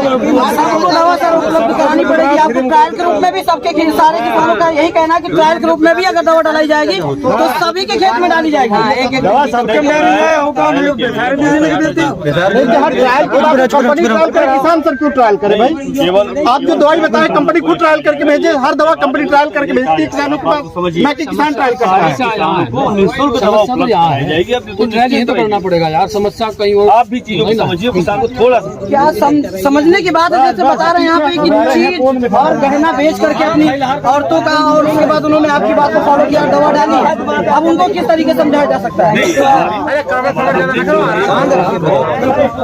दवा सर उपलब्ध करानी पड़ेगी आपको। ट्रायल के रूप में भी सबके सारे किसानों का यही कहना है कि ट्रायल के रूप में भी अगर दवा डालाई जाएगी तो सभी के खेत में डाली जाएगी। दवा सबके किसान सर क्यों ट्रायल करे भाई? आप जो दवाई बताए कंपनी खुद ट्रायल करके भेजे, हर दवा कंपनी ट्रायल करके भेजती है किसानों के पास, ना कि किसान ट्रायल करता है। तो करना पड़ेगा यार, समस्या कहीं और आप भी चीजों को समझिए, किसान को थोड़ा क्या समझने की बात है। जैसे बता रहे हैं यहाँ पे कि चीज और गहना बेच करके अपनी औरतों का, और उसके बाद उन्होंने आपकी बात को फॉलो किया, दवा डाली। अब उनको किस तरीके से समझाया जा सकता है?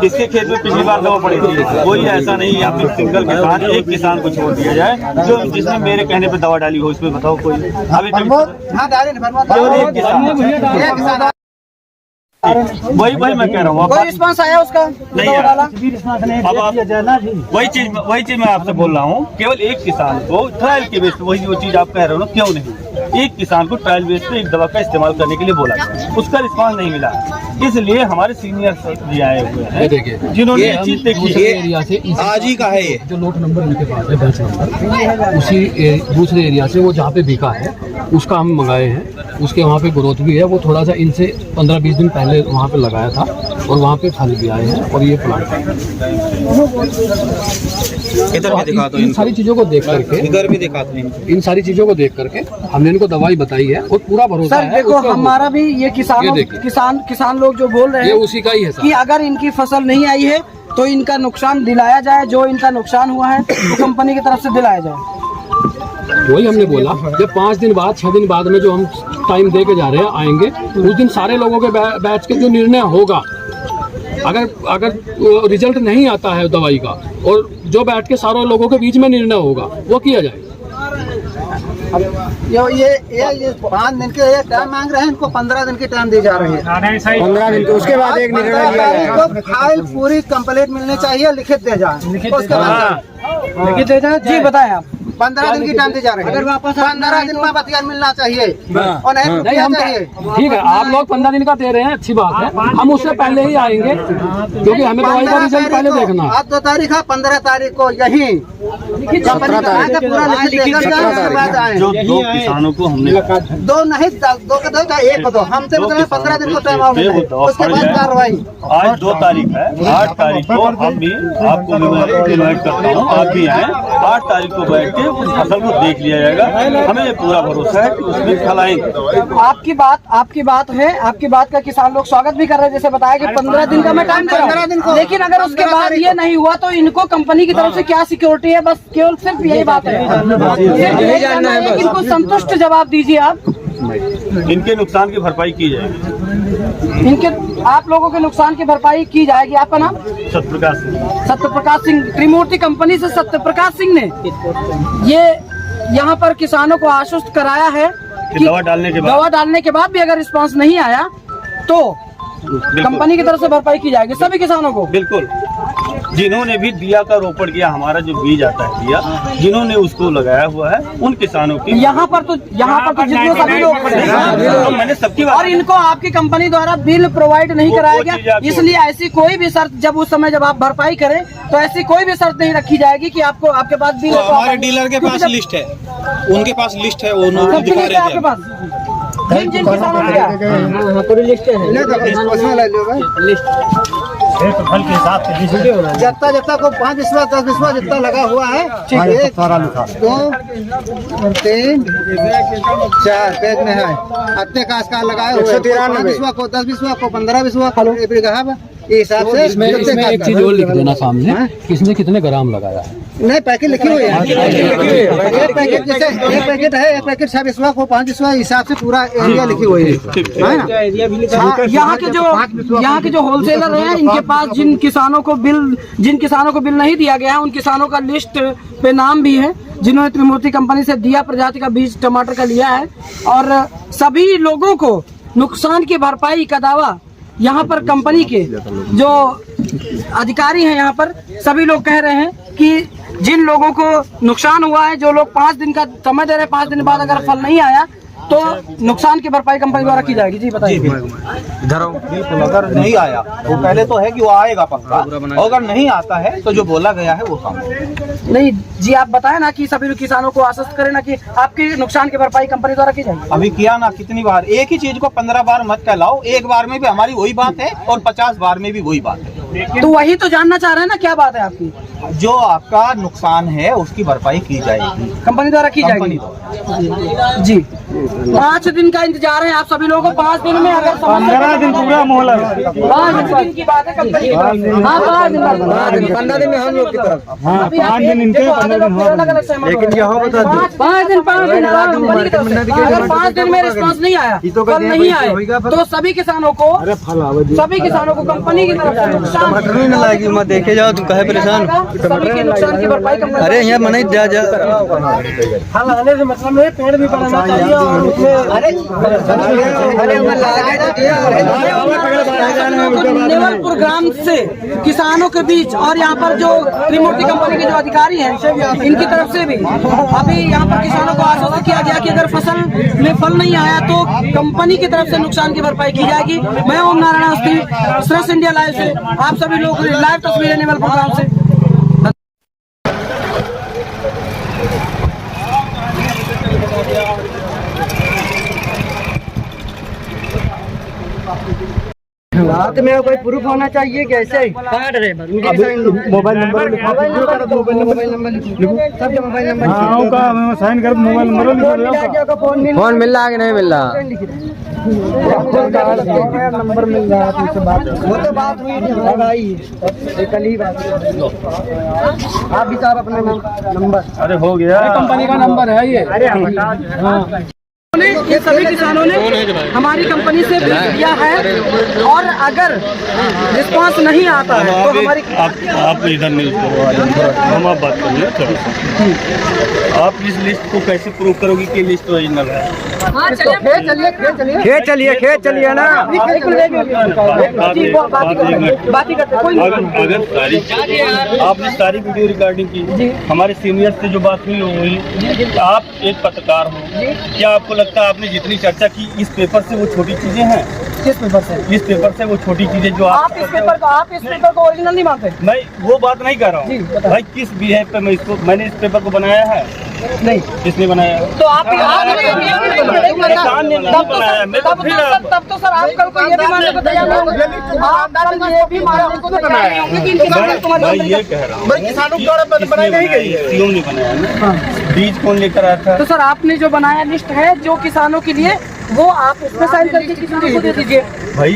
किसके खेत में पिछली बार दवा पड़ी थी? कोई ऐसा नहीं है आप सिंगल किसान, एक किसान को छोड़ दिया जाए जो जिसने मेरे कहने पे दवा डाली हो, इसमें बताओ कोई? अभी वही मैं कह रहा हूँ, कोई रिस्पांस आया उसका? नहीं आया। अब आप वही चीज मैं आपसे बोल रहा हूँ, केवल एक किसान को ट्रायल के बेस पे, वही जो चीज आप कह रहे हो ना, क्यों नहीं एक किसान को ट्रायल बेस पे एक दवा का इस्तेमाल करने के लिए बोला, उसका रिस्पांस नहीं मिला। इसलिए हमारे सीनियर भी आए हुए हैं जिन्होंने ये चीज देखी एरिया से आज ही का है ये जो नोट नंबर उनके पास है, बैच नंबर, उसी दूसरे एरिया से वो जहाँ पे बिका है उसका हम मंगाए हैं। उसके वहाँ पे ग्रोथ भी है, वो थोड़ा सा इनसे 15-20 दिन पहले वहाँ पे लगाया था और वहाँ पे फल भी आए हैं और ये प्लांट है। इधर भी दिखा दो, इन सारी चीजों को देख करके, इधर भी दिखा दो, इन सारी चीजों को देख करके हमने इनको दवाई बताई है और पूरा भरोसा सर है। देखो हमारा भी ये किसान लोग जो बोल रहे ये हैं उसी का ही है कि अगर इनकी फसल नहीं आई है तो इनका नुकसान दिलाया जाए, जो इनका नुकसान हुआ है तो कंपनी की तरफ से दिलाया जाए। वही हमने बोला, जब 5 दिन बाद 6 दिन बाद में जो हम टाइम दे के जा रहे हैं आएंगे, उस दिन सारे लोगों के बैच के जो निर्णय होगा, अगर रिजल्ट नहीं आता है दवाई का और जो बैठ के सारे लोगों के बीच में निर्णय होगा वो किया जाएगा। ये 5 दिन के टाइम मांग रहे हैं, इनको 15 दिन की टाइम दी जा रही है। 15 दिन के उसके बाद एक निर्णय लिया जाएगा। फाइल पूरी कंप्लीट मिलने चाहिए, लिखित दे जाए, उसके बाद लिखित दे जाए। जी बताएं आप। 15 दिन की टाइम दी जा रही है। अगर वापस 15 दिन में बतिया मिलना चाहिए और नहीं हम चाहिए। ठीक है, आप लोग 15 दिन का दे रहे हैं, अच्छी बात है, हम उससे पहले ही आएंगे क्योंकि हमें दवाई का रिजल्ट पहले देखना। आज 2 तारीख है, 15 तारीख को यही जो 2 किसानों को हमने 2 नहीं 2 का 2 का 1 दो, हमसे मतलब 15 दिन को टाइम आओगे, उसके बाद कार्रवाई। आज 2 तारीख है, 8 तारीख को हम भी आपको इन्वाइट करता हूँ, आप भी आए। 8 तारीख को बैठ के उस फसल को देख लिया जाएगा। हमें ये पूरा भरोसा है कि उसमें फल आएंगे। आपकी बात है, आपकी बात का किसान लोग स्वागत भी कर रहे हैं। जैसे बताया कि 15 दिन का मैं टाइम दे रहा हूं, लेकिन अगर उसके बाद ये नहीं हुआ तो इनको कंपनी की तरफ से क्या सिक्योरिटी है? बस केवल सिर्फ यही बात है, इनको संतुष्ट जवाब दीजिए आप। इनके नुकसान की भरपाई की जाएगी, आप लोगों के नुकसान की भरपाई की जाएगी। आपका नाम? सत्यप्रकाश सिंह। त्रिमूर्ति कंपनी से सत्यप्रकाश सिंह ने ये यहाँ पर किसानों को आश्वस्त कराया है कि दवा डालने के बाद भी अगर रिस्पांस नहीं आया तो कंपनी की तरफ से भरपाई की जाएगी सभी किसानों को। बिल्कुल, जिन्होंने भी दिया का रोपण किया, हमारा जो बीज आता है दिया, जिन्होंने उसको लगाया हुआ है उन किसानों की यहाँ पर तो जितने सभी लोग मैंने सबकी और इनको आपकी कंपनी द्वारा बिल प्रोवाइड नहीं कराया गया, इसलिए ऐसी कोई भी शर्त जब आप भरपाई करें तो ऐसी कोई भी शर्त नहीं रखी जाएगी कि आपके पास बिल। हमारे डीलर के पास लिस्ट है, उनके पास लिस्ट है, वो आपके पास जिन किसानों को पूरी लिस्ट है, फल के हिसाब से जितना को 5 विश्वास 10 विश्वास जितना लगा हुआ है, 1 2 3 4 पेज में है, अत्ते का लगाए हुए 5 विश्वास को 10 विश्वास को 15 विश्वास हिसाब से। इसमें एक चीज और लिख देना सामने, किसने कितने ग्राम लगाया है। नहीं, पैकेट लिखी हुई है, एक पैकेट जैसे एक पैकेट है, एक पैकेट 6 विश्वास को 5 विश्वास हिसाब से पूरा एरिया लिखी हुई है ना। यहाँ के जो होलसेलर हैं, इनके पास जिन किसानों को बिल नहीं दिया गया है, उन किसानों का लिस्ट पे नाम भी है जिन्होंने त्रिमूर्ति कंपनी से दिया प्रजाति का बीज टमाटर का लिया है। और सभी लोगों को नुकसान की भरपाई का दावा यहाँ पर कंपनी के जो अधिकारी हैं, यहाँ पर सभी लोग कह रहे हैं कि जिन लोगों को नुकसान हुआ है, जो लोग 5 दिन का समय दे रहे हैं, 5 दिन बाद अगर फल नहीं आया तो नुकसान की भरपाई कंपनी द्वारा की जाएगी। जी बताइए। बिल्कुल, अगर नहीं आया तो पहले तो है कि वो आएगा पक्का, अगर नहीं आता है तो जो बोला गया है वो काम। नहीं जी, आप बताएं ना कि सभी किसानों को आश्वस्त करें ना कि आपके नुकसान की भरपाई कंपनी द्वारा की जाएगी। अभी किया ना, कितनी बार एक ही चीज को 15 बार मत कहलाओ, एक बार में भी हमारी वही बात है और 50 बार में भी वही बात है। तो वही तो जानना चाह रहे हैं ना, क्या बात है आपकी। जो आपका नुकसान है उसकी भरपाई की जाएगी, कंपनी द्वारा की कंपनी जाएगी। द्वारा। जी 5 दिन का इंतजार है आप सभी लोगों को। 5 दिन में अगर 15 दिन पूरा मोहलत, 5 दिन की बात है कंपनी। हाँ 5 दिन, 15 दिन में हम लोग की तरफ। हाँ 5 दिन इनके, 15 दिन हम। अलग अलग सहमत। लेकिन यहाँ बता दो 5 दिन कंपनी की तरफ से। अगर 5 दिन में रिस्पॉन्स नहीं आया, कल नहीं आए, तो सभी किसानों को कंपनी की तरफ से नुकसान मत देखे जाओ, तुम कहे परेशान। सभी के नुकसान की भरपाई कंपनी। अरे यहाँ मना जा हल आने से मतलब है पेड़ भी बढ़ाना चाहिए और नेवलपुर ग्राम से किसानों के बीच और यहाँ पर जो त्रिमूर्ति कंपनी के जो अधिकारी हैं इनकी तरफ से भी अभी यहाँ पर किसानों को आश्वस्त किया गया कि अगर फसल में फल नहीं आया तो कंपनी की तरफ से नुकसान की भरपाई की जाएगी। मैं ओम नारायण अवस्थी, श्रेष्ठ इंडिया लाइव से आप सभी लोग लाइव तस्वीरें नेवलपुर ग्राम से। बात में कोई प्रूफ होना चाहिए कैसे? मोबाइल नंबर लिखो, सबके मोबाइल नंबर साइन कर, मोबाइल नंबर फोन मिल रहा है कि नहीं मिल रहा? नंबर मिल रहा है आपसे बात, वो तो बात हुई कल ही बात। आप भी साहब अपना नंबर। अरे हो गया, कंपनी का नंबर है ये। हाँ ये सभी किसानों ने हमारी कंपनी से बिल लिया है और अगर रिस्पांस नहीं आता है तो हमारी आप इधर नहीं हम आप बात करिए। आप इस लिस्ट को कैसे प्रूव करोगे कि लिस्ट ओरिजिनल है? चलिए ना। अगर आपने सारी वीडियो रिकॉर्डिंग की, हमारे सीनियर से जो बात हुई, आप एक पत्रकार हो, क्या आपको लगता है आपने जितनी चर्चा की इस पेपर से वो छोटी चीजें हैं? किस पेपर से? इस पेपर से वो छोटी चीजें जो आप इस पेपर को ओरिजिनल नहीं मानते? मैं वो बात नहीं कर रहा हूँ भाई, किस बिहेव पे मैंने इस पेपर को बनाया है? नहीं, किसने बनाया? तो आप किसान ने नहीं बनाया। मैं तो फिर तब तो सर आप कल को ये भी मानने को तैयार नहीं होंगे, आप कल ये भी मानने को तैयार नहीं होंगे कि इन किसानों को मैं ये कह रहा हूँ किसानों द्वारा बनाई नहीं गई है, क्यों नहीं बनाया ना? बीज कौन लेकर आया था? तो सर आपने जो बनाया लिस्ट है जो किसानों के लिए, वो आप उसमें साइन करके किसानों को दे दीजिए। भाई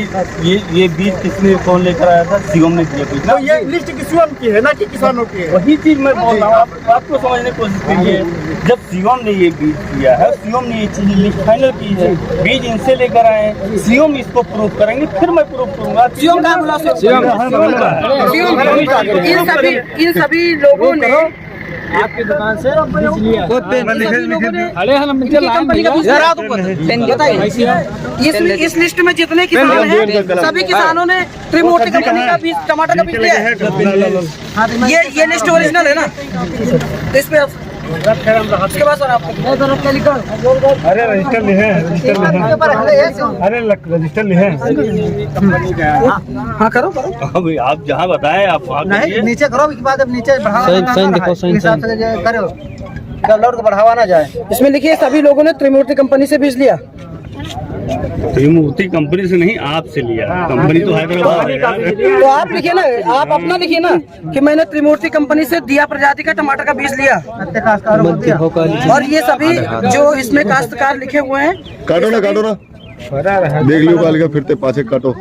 ये बीज किसने कौन लेकर आया था? सीएम ने दिया। तो ये लिस्ट सीएम की है ना कि किसानों की है? वही चीज मैं बोल रहा हूँ, आपको समझने की कोशिश कीजिए। जब सीएम ने ये बीज दिया है, सीएम ने ये चीज लिस्ट फाइनल की है, बीज इनसे लेकर आए, सीएम इसको प्रूव करेंगे, फिर मैं प्रूव करूंगा। सीएम का बुला, इन सभी लोगों ने आपकी दुकान से इस लिस्ट में जितने किसान हैं सभी किसानों ने त्रिमूर्ति कंपनी का बीज, टमाटर का बीज लिया है। ये लिस्ट ओरिजिनल है ना? तो इस पे उसके बाद सर आपको लिखा, अरे रजिस्टर लिखे, अरे रजिस्टर लिखे। हाँ करो। अभी आप जहाँ बताएं आप नीचे करो, इसके बाद अब नीचे करो, लौट को बढ़ावा ना जाए। इसमें लिखिए सभी लोगों ने त्रिमूर्ति कंपनी से बीज लिया। त्रिमूर्ति कंपनी से नहीं, आपसे लिया। कंपनी तो हैदराबाद है। तो आप लिखिए ना, आप अपना लिखिए ना कि मैंने त्रिमूर्ति कंपनी से दिया प्रजाति का टमाटर का बीज लिया। और ये सभी जो इसमें काश्तकार लिखे हुए हैं, काटो ना देख लियो काल का फिरते पाछे काटो।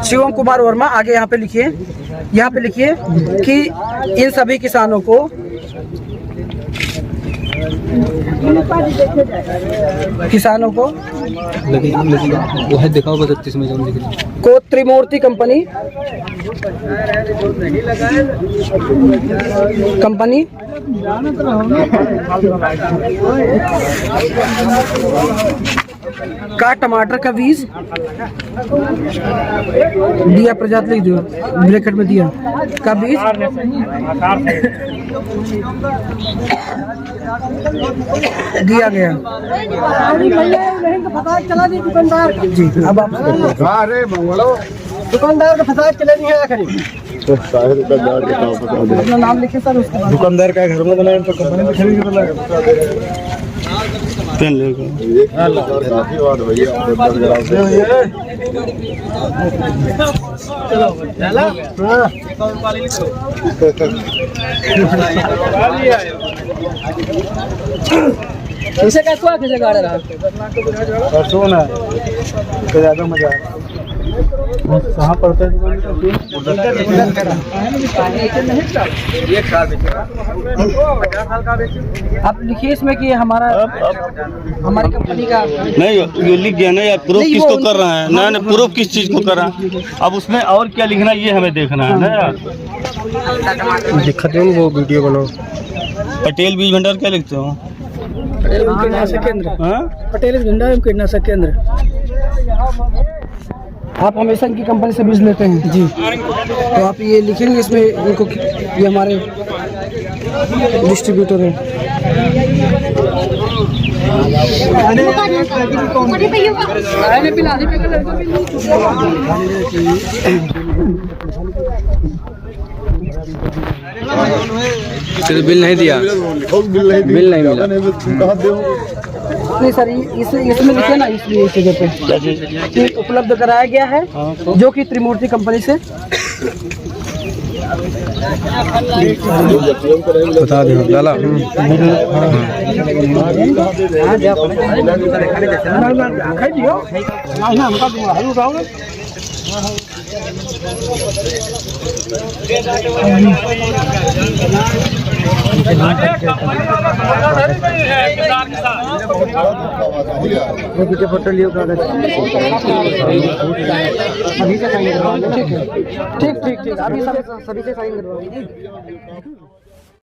शिवम कुमार वर्मा, आगे यहाँ पे लिखिए, यहाँ पे लिखिए कि इन सभी किसानों को वो है दिखाओ 32 में जो को त्रिमूर्ति कंपनी का टमाटर का बीज दिया, प्रजाति लिख दो ब्रैकेट में दिया का बीज दिया गया चला दी दुकानदार जी। अब आप अरे मंगलो दुकानदार का फसाद चले नहीं है आखिर तो साहिल का दाड़ के नाम बता दे। अपना नाम लिखे सर उसके बाद। दुकानदार का घर में बनाया तो कंपनी में खरीद के लाएगा। पेन लेगा काफी बात भैया आपने बर्गर से कैसे कैसे कैसे गाड़ी रहा परसों ना तो ज्यादा मजा आया। कहाँ पड़ता है आप लिखिए इसमें कि हमारा हमारी कंपनी का नहीं, ये लिख गया ना यार, प्रूफ नहीं, किसको वो- कर रहा है ना, प्रूफ किस चीज को कर रहा है। अब उसमें और क्या लिखना है ये हमें देखना है ना यार। दिखाते हो वो वीडियो बनाओ। पटेल बीज भंडार क्या लिखते हो? पटेल कीटनाशक केंद्र, हाँ? पटेल भंडार कीटनाशक केंद्र। आप हमेशा इनकी कंपनी से बीज लेते हैं जी, तो आप ये लिखेंगे इसमें इनको, ये हमारे डिस्ट्रीब्यूटर हैं। बिल नहीं दिया, बिल नहीं मिला, कहाँ दे नहीं सर, इसमें लिखे ना, इसलिए इस जगह पे कि उपलब्ध कराया गया है जो कि त्रिमूर्ति कंपनी से। बता दे लाला। फोटो लियो कागज, अभी से साइन करवाओ। ठीक ठीक ठीक, अभी सभी से साइन करवाओ।